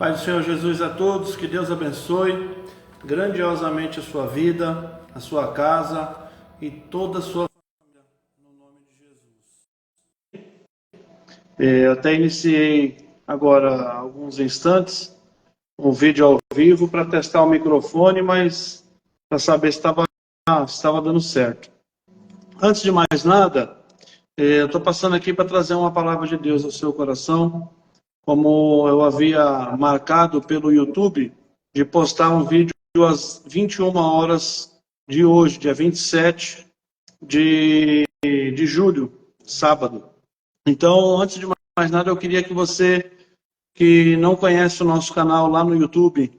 Pai do Senhor Jesus a todos, que Deus abençoe grandiosamente a sua vida, a sua casa e toda a sua família, no nome de Jesus. Eu até iniciei agora, há alguns instantes, um vídeo ao vivo para testar o microfone, mas para saber se estava dando certo. Antes de mais nada, eu estou passando aqui para trazer uma palavra de Deus ao seu coração, como eu havia marcado pelo YouTube, de postar um vídeo às 21 horas de hoje, dia 27 de julho, sábado. Então, antes de mais nada, eu queria que você, que não conhece o nosso canal lá no YouTube,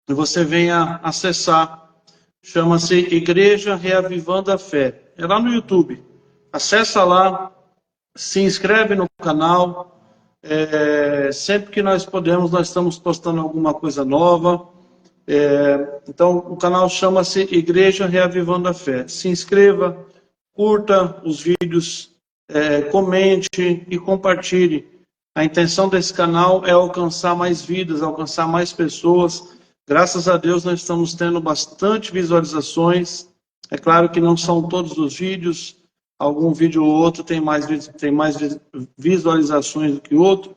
você venha acessar. Chama-se Igreja Reavivando a Fé. É lá no YouTube. Acessa lá, se inscreve no canal. Sempre que nós podemos, nós estamos postando alguma coisa nova. Então, o canal chama-se Igreja Reavivando a Fé. Se inscreva, curta os vídeos, comente e compartilhe. A intenção desse canal é alcançar mais vidas, alcançar mais pessoas. Graças a Deus, nós estamos tendo bastante visualizações. É claro que não são todos os vídeos. Algum vídeo ou outro tem mais visualizações do que outro,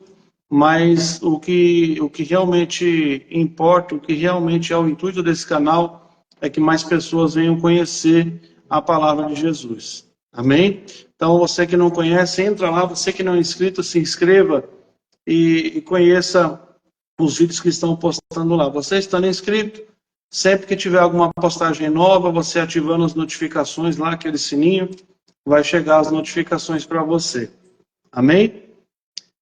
mas o que realmente importa, o que realmente é o intuito desse canal, é que mais pessoas venham conhecer a palavra de Jesus. Amém? Então, você que não conhece, entra lá. Você que não é inscrito, se inscreva e conheça os vídeos que estão postando lá. Você estando inscrito, sempre que tiver alguma postagem nova, você ativando as notificações lá, aquele sininho, vai chegar as notificações para você. Amém?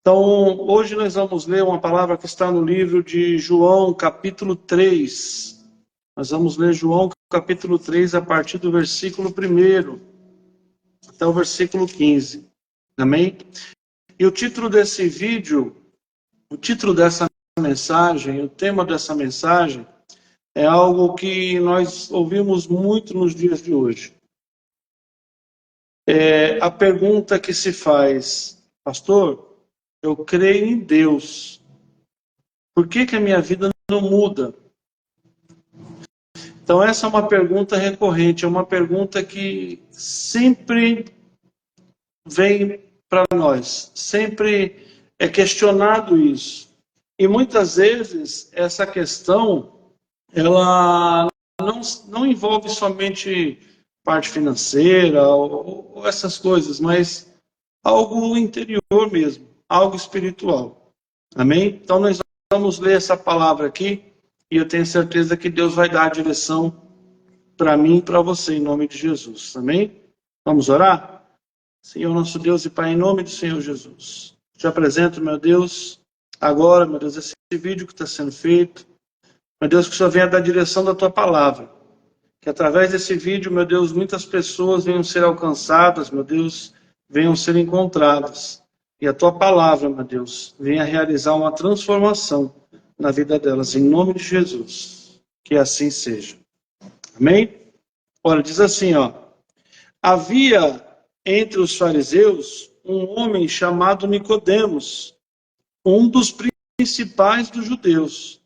Então, hoje nós vamos ler uma palavra que está no livro de João, capítulo 3. Nós vamos ler João, capítulo 3, a partir do versículo 1 até o versículo 15. Amém? E o título desse vídeo, o título dessa mensagem, o tema dessa mensagem, é algo que nós ouvimos muito nos dias de hoje. A pergunta que se faz: pastor, eu creio em Deus, por que a minha vida não muda? Então essa é uma pergunta recorrente, é uma pergunta que sempre vem para nós, sempre é questionado isso. E muitas vezes essa questão, ela não envolve somente parte financeira ou essas coisas, mas algo interior mesmo, algo espiritual. Amém? Então nós vamos ler essa palavra aqui e eu tenho certeza que Deus vai dar a direção para mim e para você, em nome de Jesus. Amém? Vamos orar? Senhor nosso Deus e Pai, em nome do Senhor Jesus, te apresento, meu Deus, agora, meu Deus, esse vídeo que está sendo feito. Meu Deus, que o Senhor venha dar a direção da tua palavra. Que através desse vídeo, meu Deus, muitas pessoas venham ser alcançadas, meu Deus, venham ser encontradas. E a tua palavra, meu Deus, venha realizar uma transformação na vida delas, em nome de Jesus. Que assim seja. Amém? Olha, diz assim, havia entre os fariseus um homem chamado Nicodemos, um dos principais dos judeus.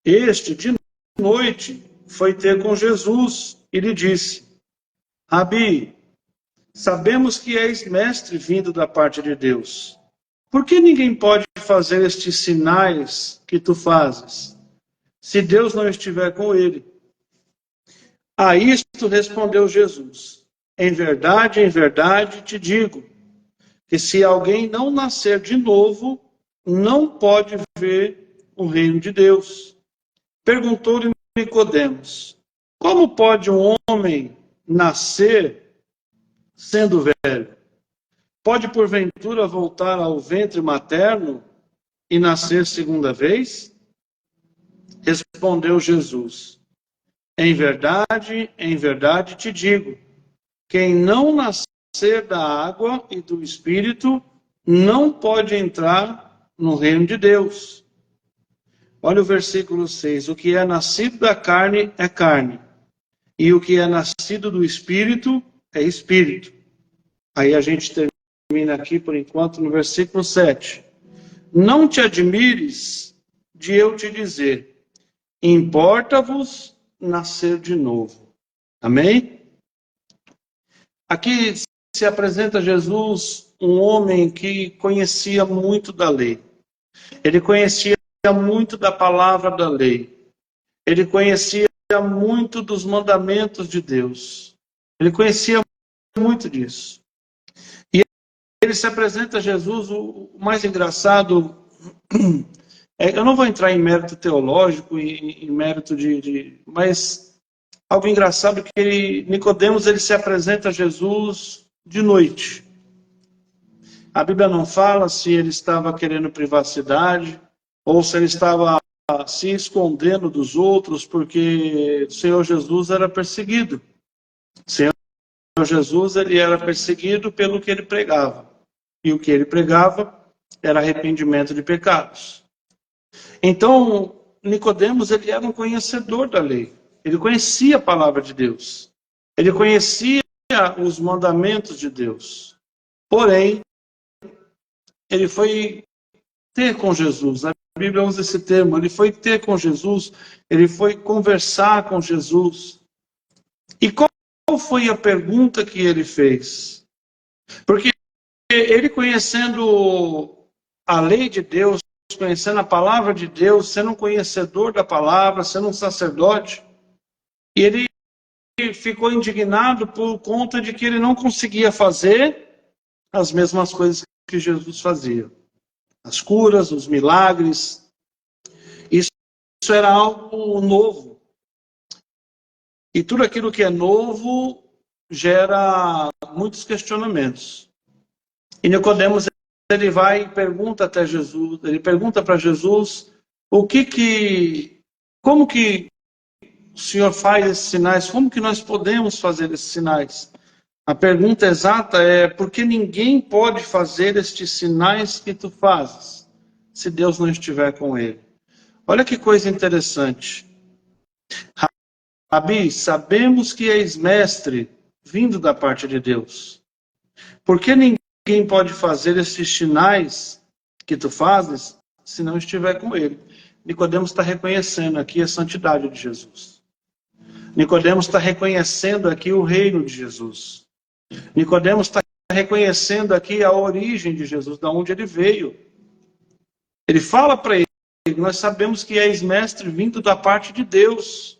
Este, de noite, foi ter com Jesus e lhe disse: Rabi, sabemos que és mestre vindo da parte de Deus. Por que ninguém pode fazer estes sinais que tu fazes, se Deus não estiver com ele? A isto respondeu Jesus: em verdade te digo, que se alguém não nascer de novo, não pode ver o reino de Deus. Perguntou-lhe Nicodemos: como pode um homem nascer sendo velho? Pode porventura voltar ao ventre materno e nascer segunda vez? Respondeu Jesus: em verdade te digo, quem não nascer da água e do Espírito não pode entrar no reino de Deus. Olha o versículo 6. O que é nascido da carne é carne, e o que é nascido do Espírito é Espírito. Aí a gente termina aqui, por enquanto, no versículo 7. Não te admires de eu te dizer: importa-vos nascer de novo. Amém? Aqui se apresenta Jesus, um homem que conhecia muito da lei. Ele conhecia muito da palavra da lei. Ele conhecia muito dos mandamentos de Deus. Ele conhecia muito disso. E ele se apresenta a Jesus, o mais engraçado, eu não vou entrar em mérito teológico, em mérito mas algo engraçado que Nicodemos, ele se apresenta a Jesus de noite. A Bíblia não fala se ele estava querendo privacidade ou se ele estava se escondendo dos outros, porque o Senhor Jesus era perseguido. O Senhor Jesus, ele era perseguido pelo que ele pregava. E o que ele pregava era arrependimento de pecados. Então, Nicodemos, ele era um conhecedor da lei. Ele conhecia a palavra de Deus. Ele conhecia os mandamentos de Deus. Porém, ele foi ter com Jesus. A Bíblia usa esse termo. Ele foi ter com Jesus. Ele foi conversar com Jesus. E qual foi a pergunta que ele fez? Porque ele, conhecendo a lei de Deus, conhecendo a palavra de Deus, sendo um conhecedor da palavra, sendo um sacerdote, e ele ficou indignado por conta de que ele não conseguia fazer as mesmas coisas que Jesus fazia. As curas, os milagres. Isso era algo novo. E tudo aquilo que é novo gera muitos questionamentos. E Nicodemos, ele vai e pergunta até Jesus, ele pergunta para Jesus como que o Senhor faz esses sinais, como que nós podemos fazer esses sinais? A pergunta exata é: por que ninguém pode fazer estes sinais que tu fazes, se Deus não estiver com ele? Olha que coisa interessante. Rabi, sabemos que és mestre, vindo da parte de Deus. Por que ninguém pode fazer esses sinais que tu fazes, se não estiver com ele? Nicodemos está reconhecendo aqui a santidade de Jesus. Nicodemos está reconhecendo aqui o reino de Jesus. Nicodemos está reconhecendo aqui a origem de Jesus, de onde ele veio. Ele fala para ele: nós sabemos que és mestre vindo da parte de Deus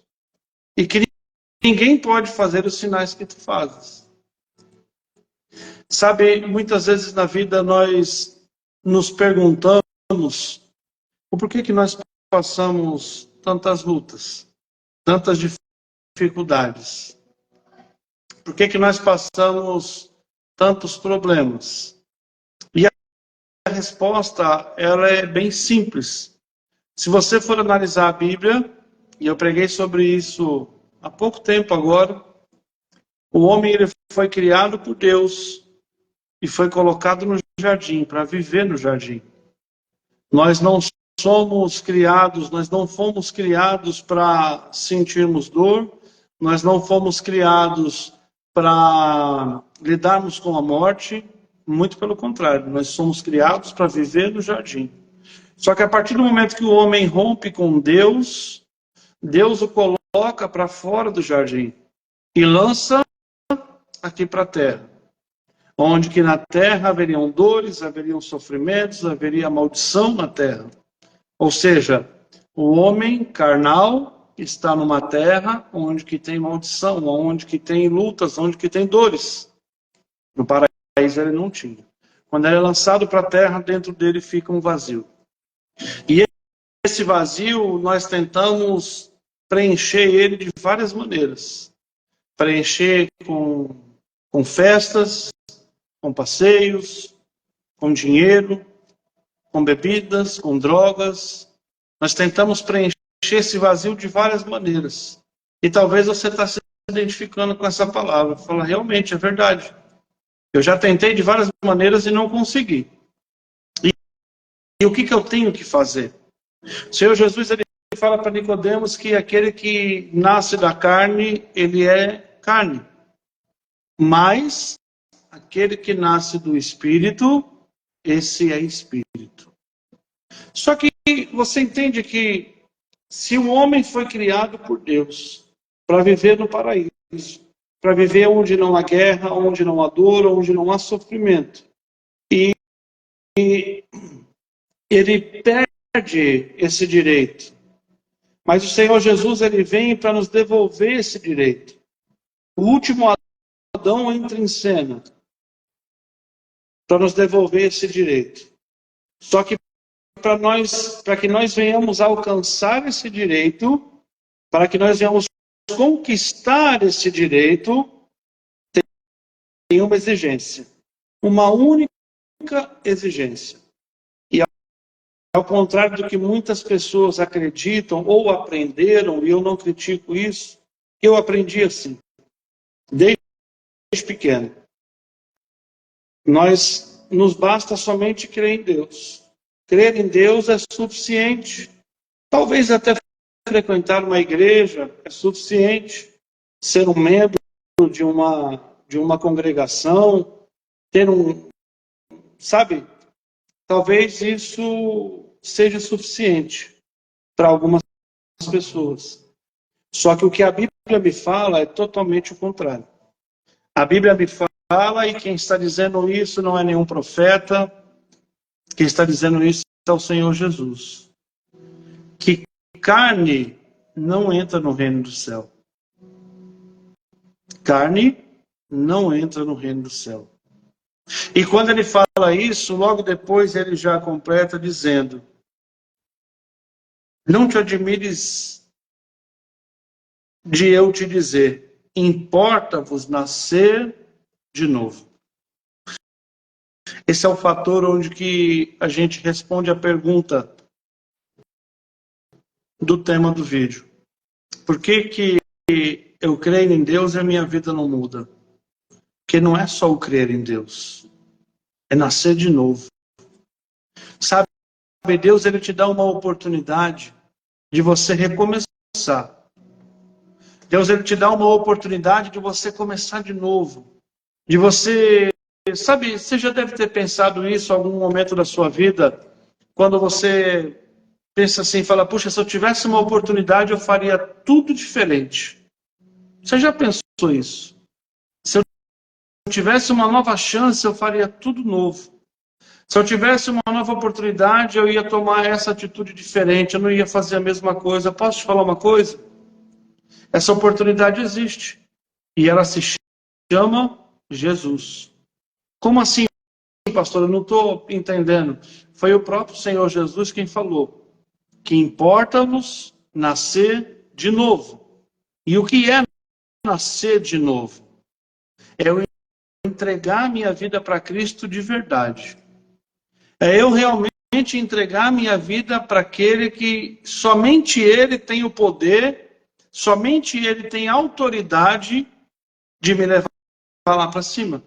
e que ninguém pode fazer os sinais que tu fazes. Sabe, muitas vezes na vida nós nos perguntamos o porquê que nós passamos tantas lutas, tantas dificuldades. Por que nós passamos tantos problemas? E a resposta, ela é bem simples. Se você for analisar a Bíblia, e eu preguei sobre isso há pouco tempo agora, o homem, ele foi criado por Deus e foi colocado no jardim, para viver no jardim. Nós não somos criados, nós não fomos criados para sentirmos dor, nós não fomos criados para lidarmos com a morte, muito pelo contrário, nós somos criados para viver no jardim. Só que a partir do momento que o homem rompe com Deus, Deus o coloca para fora do jardim e lança aqui para a terra, onde que na terra haveriam dores, haveriam sofrimentos, haveria maldição na terra. Ou seja, o homem carnal está numa terra onde que tem maldição, onde que tem lutas, onde que tem dores. No paraíso ele não tinha. Quando ele é lançado para a terra, dentro dele fica um vazio. E esse vazio nós tentamos preencher ele de várias maneiras. Preencher com festas, com passeios, com dinheiro, com bebidas, com drogas. Nós tentamos preencher esse vazio de várias maneiras. E talvez você está se identificando com essa palavra. Fala, realmente, é verdade. Eu já tentei de várias maneiras e não consegui. E o que eu tenho que fazer? O Senhor Jesus, ele fala para Nicodemos que aquele que nasce da carne, ele é carne. Mas aquele que nasce do Espírito, esse é Espírito. Só que você entende que se o homem foi criado por Deus para viver no paraíso, para viver onde não há guerra, onde não há dor, onde não há sofrimento, e ele perde esse direito. Mas o Senhor Jesus, ele vem para nos devolver esse direito. O último Adão entra em cena para nos devolver esse direito. Só que para que nós venhamos alcançar esse direito, para que nós venhamos conquistar esse direito, tem uma exigência. Uma única exigência. E ao contrário do que muitas pessoas acreditam ou aprenderam, e eu não critico isso, eu aprendi assim, desde pequeno. Nos basta somente crer em Deus. Crer em Deus é suficiente. Talvez até frequentar uma igreja é suficiente. Ser um membro de uma congregação, ter sabe? Talvez isso seja suficiente para algumas pessoas. Só que o que a Bíblia me fala é totalmente o contrário. A Bíblia me fala, e quem está dizendo isso não é nenhum profeta, quem está dizendo isso é o Senhor Jesus. Que carne não entra no reino do céu. Carne não entra no reino do céu. E quando ele fala isso, logo depois ele já completa dizendo: não te admires de eu te dizer, importa-vos nascer de novo. Esse é o fator onde que a gente responde a pergunta do tema do vídeo. Por que eu creio em Deus e a minha vida não muda? Porque não é só o crer em Deus, é nascer de novo. Sabe, Deus, ele te dá uma oportunidade de você recomeçar. Deus, ele te dá uma oportunidade de você começar de novo. De você, sabe, você já deve ter pensado isso em algum momento da sua vida, quando você pensa assim, fala, puxa, se eu tivesse uma oportunidade, eu faria tudo diferente. Você já pensou isso? Se eu tivesse uma nova chance, eu faria tudo novo. Se eu tivesse uma nova oportunidade, eu ia tomar essa atitude diferente, eu não ia fazer a mesma coisa. Posso te falar uma coisa? Essa oportunidade existe. E ela se chama Jesus. Como assim, pastor? Eu não estou entendendo. Foi o próprio Senhor Jesus quem falou que importa-vos nascer de novo. E o que é nascer de novo? É eu entregar minha vida para Cristo de verdade. É eu realmente entregar minha vida para aquele que somente Ele tem o poder, somente Ele tem a autoridade de me levar lá para cima.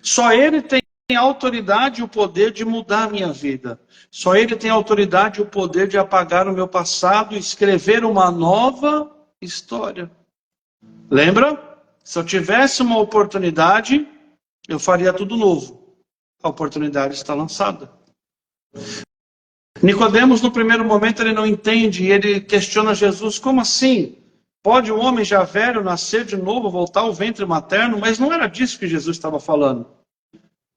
Só Ele tem a autoridade e o poder de mudar a minha vida. Só Ele tem a autoridade e o poder de apagar o meu passado e escrever uma nova história. Lembra? Se eu tivesse uma oportunidade, eu faria tudo novo. A oportunidade está lançada. Nicodemos, no primeiro momento, ele não entende e ele questiona Jesus, como assim? Pode o homem já velho nascer de novo, voltar ao ventre materno? Mas não era disso que Jesus estava falando.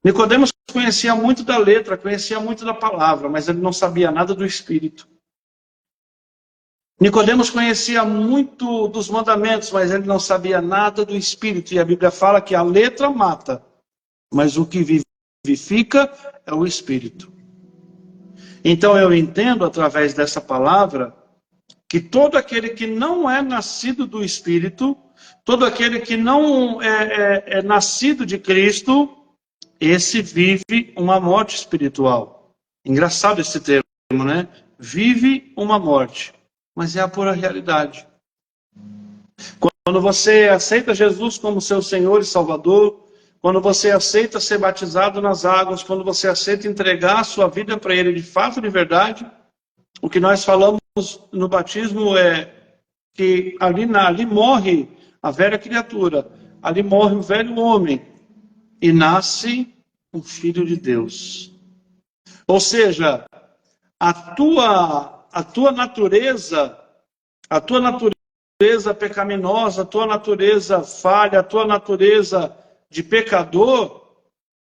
Nicodemos conhecia muito da letra, conhecia muito da palavra, mas ele não sabia nada do Espírito. Nicodemos conhecia muito dos mandamentos, mas ele não sabia nada do Espírito. E a Bíblia fala que a letra mata, mas o que vivifica é o Espírito. Então eu entendo através dessa palavra que todo aquele que não é nascido do Espírito, todo aquele que não é nascido de Cristo, esse vive uma morte espiritual. Engraçado esse termo, né? Vive uma morte, mas é a pura realidade. Quando você aceita Jesus como seu Senhor e Salvador, quando você aceita ser batizado nas águas, quando você aceita entregar a sua vida para Ele de fato, de verdade, o que nós falamos no batismo é que ali morre a velha criatura, ali morre o velho homem e nasce um filho de Deus. Ou seja, a tua natureza pecaminosa, a tua natureza falha, a tua natureza de pecador,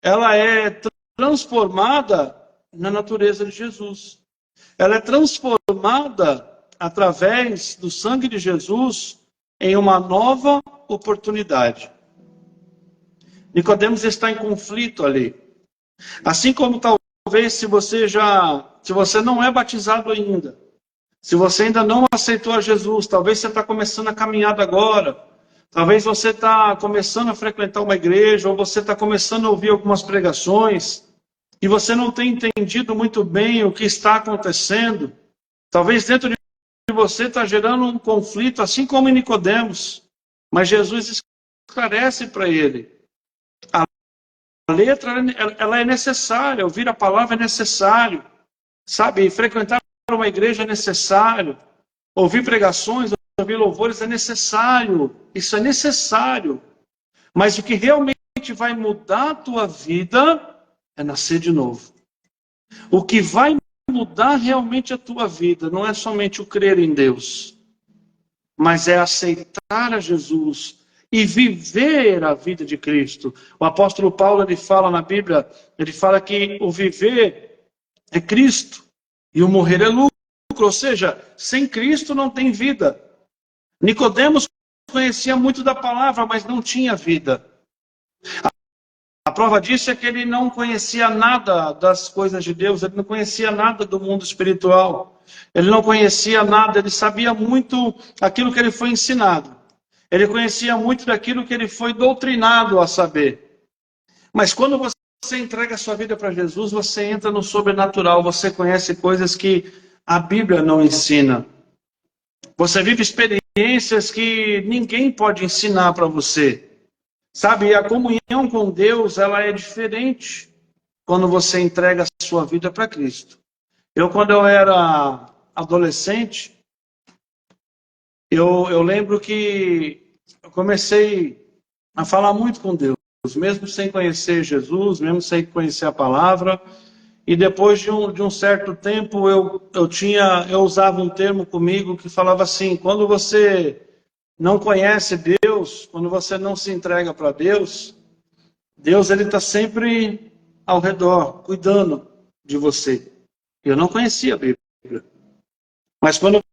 ela é transformada na natureza de Jesus. Ela é transformada através do sangue de Jesus em uma nova oportunidade. Nicodemos está em conflito ali. Assim como talvez se você não é batizado ainda, se você ainda não aceitou a Jesus, talvez você está começando a caminhada agora, talvez você está começando a frequentar uma igreja, ou você está começando a ouvir algumas pregações, e você não tem entendido muito bem o que está acontecendo. Talvez dentro de você está gerando um conflito, assim como em Nicodemos. Mas Jesus esclarece para ele. A letra, ela é necessária, ouvir a palavra é necessário. Sabe, frequentar uma igreja é necessário. Ouvir pregações, ouvir louvores é necessário. Isso é necessário. Mas o que realmente vai mudar a tua vida é nascer de novo. O que vai mudar realmente a tua vida não é somente o crer em Deus, mas é aceitar a Jesus e viver a vida de Cristo. O apóstolo Paulo, ele fala na Bíblia, ele fala que o viver é Cristo e o morrer é lucro, ou seja, sem Cristo não tem vida. Nicodemos conhecia muito da palavra, mas não tinha vida. A prova disso é que ele não conhecia nada das coisas de Deus, ele não conhecia nada do mundo espiritual, ele não conhecia nada, ele sabia muito aquilo que ele foi ensinado, ele conhecia muito daquilo que ele foi doutrinado a saber. Mas quando você entrega a sua vida para Jesus, você entra no sobrenatural, você conhece coisas que a Bíblia não ensina. Você vive experiências que ninguém pode ensinar para você. Sabe, a comunhão com Deus, ela é diferente quando você entrega a sua vida para Cristo. Quando eu era adolescente, eu lembro que eu comecei a falar muito com Deus, mesmo sem conhecer Jesus, mesmo sem conhecer a palavra. E depois de um certo tempo, eu usava um termo comigo que falava assim: quando você não conhece Deus, quando você não se entrega para Deus, Deus ele está sempre ao redor, cuidando de você. Eu não conhecia a Bíblia. Mas quando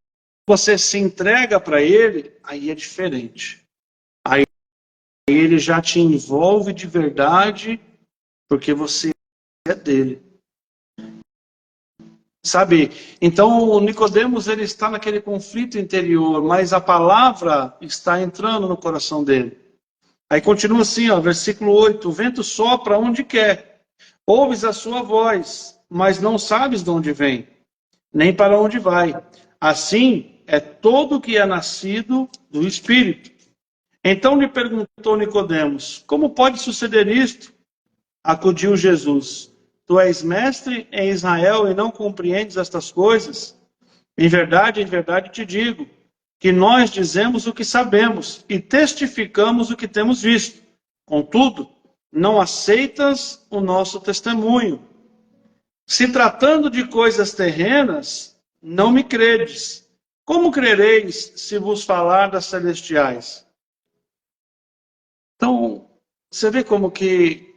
você se entrega para Ele, aí é diferente. Aí Ele já te envolve de verdade, porque você é dele. Sabe? Então, o Nicodemos, ele está naquele conflito interior, mas a palavra está entrando no coração dele. Aí continua assim, ó, versículo 8: o vento sopra onde quer, ouves a sua voz, mas não sabes de onde vem, nem para onde vai. Assim é todo que é nascido do Espírito. Então lhe perguntou Nicodemos: como pode suceder isto? Acudiu Jesus: tu és mestre em Israel e não compreendes estas coisas? Em verdade te digo, que nós dizemos o que sabemos e testificamos o que temos visto. Contudo, não aceitas o nosso testemunho. Se tratando de coisas terrenas, não me credes. Como crereis se vos falar das celestiais? Então, você vê como que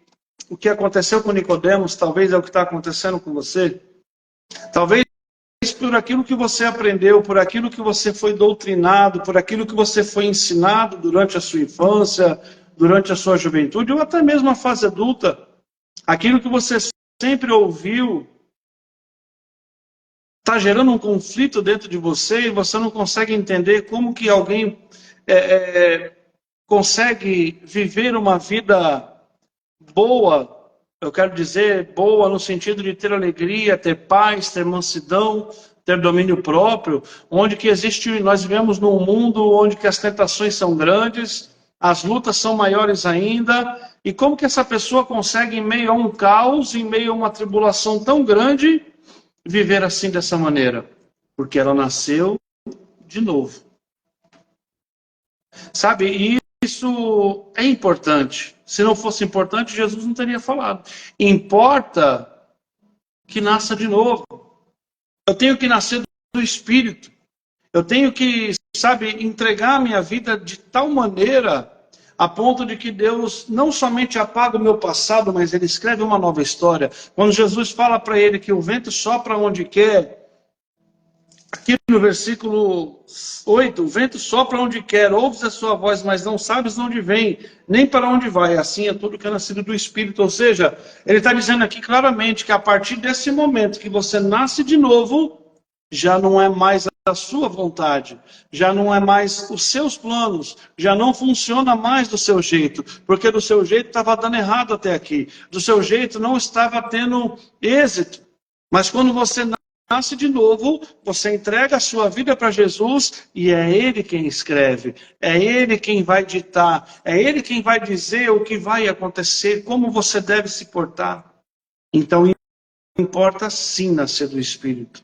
o que aconteceu com Nicodemos talvez é o que está acontecendo com você? Talvez por aquilo que você aprendeu, por aquilo que você foi doutrinado, por aquilo que você foi ensinado durante a sua infância, durante a sua juventude, ou até mesmo a fase adulta, aquilo que você sempre ouviu, está gerando um conflito dentro de você e você não consegue entender como que alguém consegue viver uma vida boa. Eu quero dizer boa no sentido de ter alegria, ter paz, ter mansidão, ter domínio próprio, onde que nós vivemos num mundo onde que as tentações são grandes, as lutas são maiores ainda, e como que essa pessoa consegue, em meio a um caos, em meio a uma tribulação tão grande, viver assim dessa maneira? Porque ela nasceu de novo. Sabe, e isso é importante. Se não fosse importante, Jesus não teria falado. Importa que nasça de novo. Eu tenho que nascer do Espírito. Eu tenho que, entregar a minha vida de tal maneira a ponto de que Deus não somente apaga o meu passado, mas Ele escreve uma nova história. Quando Jesus fala para ele que o vento sopra onde quer, aqui no versículo 8, o vento sopra onde quer, ouves a sua voz, mas não sabes de onde vem, nem para onde vai. Assim é tudo que é nascido do Espírito. Ou seja, ele está dizendo aqui claramente que a partir desse momento que você nasce de novo, já não é mais a sua vontade, já não é mais os seus planos, já não funciona mais do seu jeito, porque do seu jeito estava dando errado até aqui, do seu jeito não estava tendo êxito. Mas quando você nasce de novo, você entrega a sua vida para Jesus e é Ele quem escreve, é Ele quem vai ditar, é Ele quem vai dizer o que vai acontecer, como você deve se portar. Então, importa sim nascer do Espírito.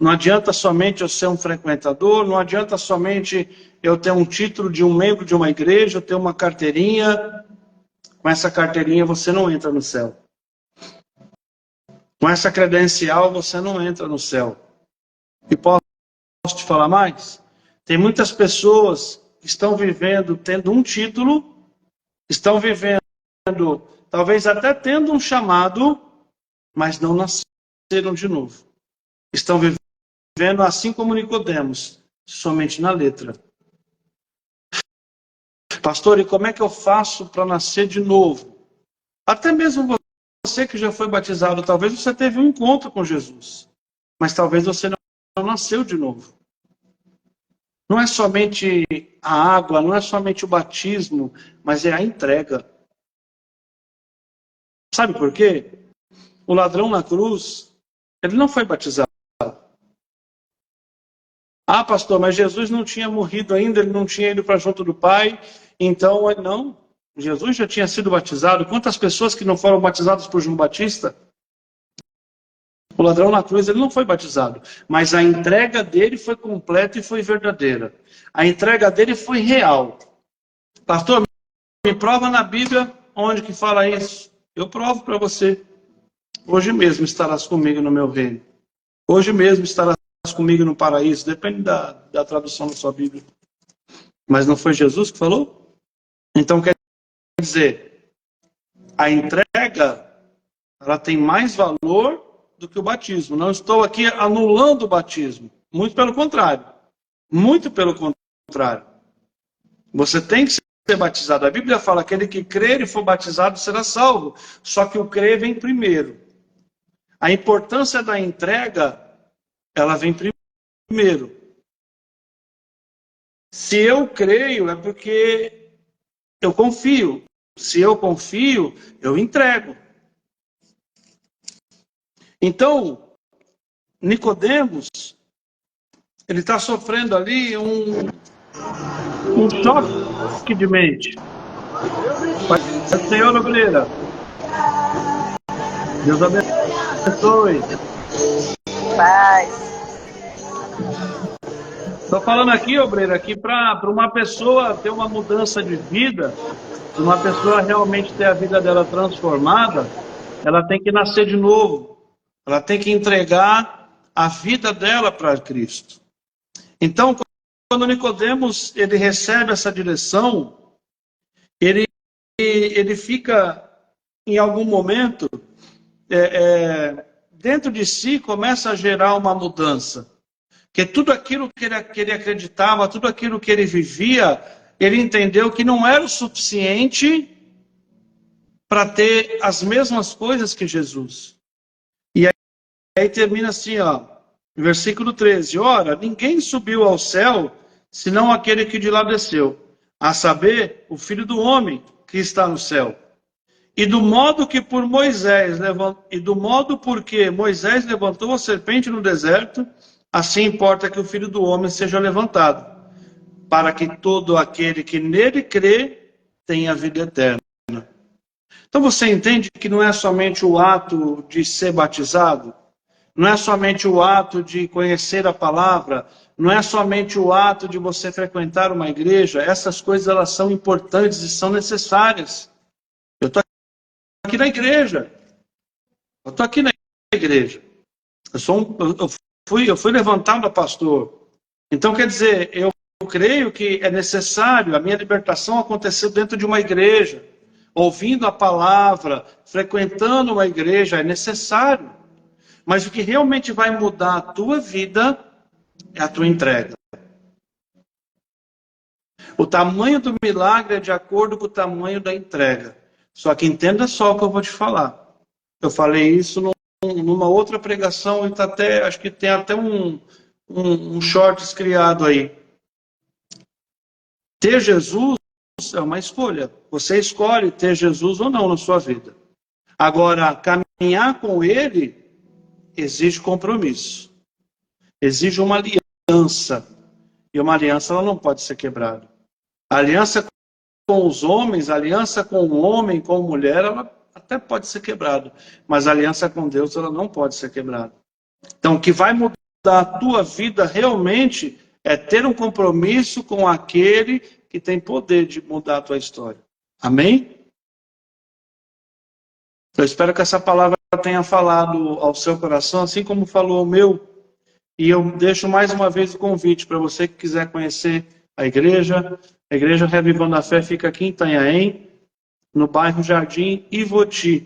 Não adianta somente eu ser um frequentador, não adianta somente eu ter um título de um membro de uma igreja, eu ter uma carteirinha. Com essa carteirinha você não entra no céu. Com essa credencial você não entra no céu. E posso te falar mais? Tem muitas pessoas que estão vivendo tendo um título, estão vivendo, talvez até tendo um chamado, mas não nasceram de novo. Estão vivendo assim como Nicodemos, somente na letra. Pastor, e como é que eu faço para nascer de novo? Até mesmo você que já foi batizado, talvez você teve um encontro com Jesus, mas talvez você não nasceu de novo. Não é somente a água, não é somente o batismo, mas é a entrega. Sabe por quê? O ladrão na cruz, ele não foi batizado. Ah, pastor, mas Jesus não tinha morrido ainda, ele não tinha ido para junto do Pai, então, não. Jesus já tinha sido batizado. Quantas pessoas que não foram batizadas por João Batista? O ladrão na cruz, ele não foi batizado, mas a entrega dele foi completa e foi verdadeira. A entrega dele foi real. Pastor, me prova na Bíblia onde que fala isso. Eu provo para você. Hoje mesmo estarás comigo no meu reino. Hoje mesmo estarás comigo no paraíso. Depende da tradução da sua Bíblia. Mas não foi Jesus que falou? Então quer dizer, a entrega, ela tem mais valor do que o batismo. Não estou aqui anulando o batismo. Muito pelo contrário. Muito pelo contrário. Você tem que ser batizado. A Bíblia fala que aquele que crer e for batizado será salvo. Só que o crer vem primeiro. A importância da entrega, ela vem primeiro. Se eu creio, é porque eu confio. Se eu confio, eu entrego. Então, Nicodemos, ele está sofrendo ali um choque de mente. Senhor Obreira, Deus abençoe. Paz. Estou falando aqui, Obreira, que para uma pessoa ter uma mudança de vida, se uma pessoa realmente ter a vida dela transformada, ela tem que nascer de novo. Ela tem que entregar a vida dela para Cristo. Então, quando Nicodemos ele recebe essa direção, ele fica, em algum momento, dentro de si, começa a gerar uma mudança. Que tudo aquilo que ele acreditava, tudo aquilo que ele vivia, ele entendeu que não era o suficiente para ter as mesmas coisas que Jesus. E aí termina assim, ó, no versículo 13. Ora, ninguém subiu ao céu, senão aquele que de lá desceu, a saber, o Filho do Homem que está no céu. E do modo que Moisés levantou a serpente no deserto, assim importa que o Filho do Homem seja levantado, para que todo aquele que nele crê tenha vida eterna. Então você entende que não é somente o ato de ser batizado, não é somente o ato de conhecer a palavra, não é somente o ato de você frequentar uma igreja. Essas coisas elas são importantes e são necessárias. Eu estou aqui na igreja. Eu estou aqui na igreja. Eu eu fui levantado a pastor. Então, quer dizer, eu creio que é necessário, a minha libertação aconteceu dentro de uma igreja, ouvindo a palavra, frequentando uma igreja, é necessário. Mas o que realmente vai mudar a tua vida é a tua entrega. O tamanho do milagre é de acordo com o tamanho da entrega. Só que entenda só o que eu vou te falar. Eu falei isso numa outra pregação e tá até, acho que tem até um shorts criado aí. Ter Jesus é uma escolha. Você escolhe ter Jesus ou não na sua vida. Agora, caminhar com Ele exige compromisso. Exige uma aliança. E uma aliança ela não pode ser quebrada. A aliança com os homens, a aliança com o homem, com a mulher, ela até pode ser quebrada. Mas a aliança com Deus, ela não pode ser quebrada. Então, o que vai mudar a tua vida realmente é ter um compromisso com aquele que tem poder de mudar a tua história. Amém? Eu espero que essa palavra tenha falado ao seu coração, assim como falou ao meu. E eu deixo mais uma vez o convite para você que quiser conhecer a igreja. A Igreja Reavivando a Fé fica aqui em Itanhaém, no bairro Jardim Ivoti.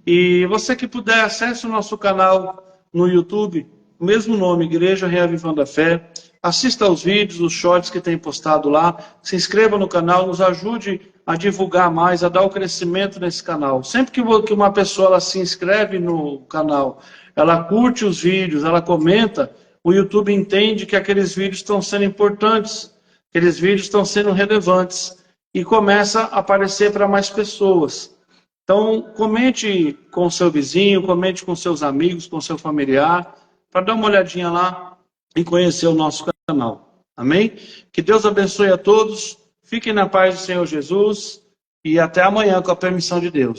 E você que puder, acesse o nosso canal no YouTube, o mesmo nome, Igreja Reavivando a Fé. Assista aos vídeos, os shorts que tem postado lá. Se inscreva no canal, nos ajude a divulgar mais, a dar o crescimento nesse canal. Sempre que uma pessoa ela se inscreve no canal, ela curte os vídeos, ela comenta, o YouTube entende que aqueles vídeos estão sendo importantes, aqueles vídeos estão sendo relevantes e começa a aparecer para mais pessoas. Então, comente com o seu vizinho, comente com seus amigos, com seu familiar, para dar uma olhadinha lá e conhecer o nosso canal. Amém? Que Deus abençoe a todos, fiquem na paz do Senhor Jesus e até amanhã com a permissão de Deus.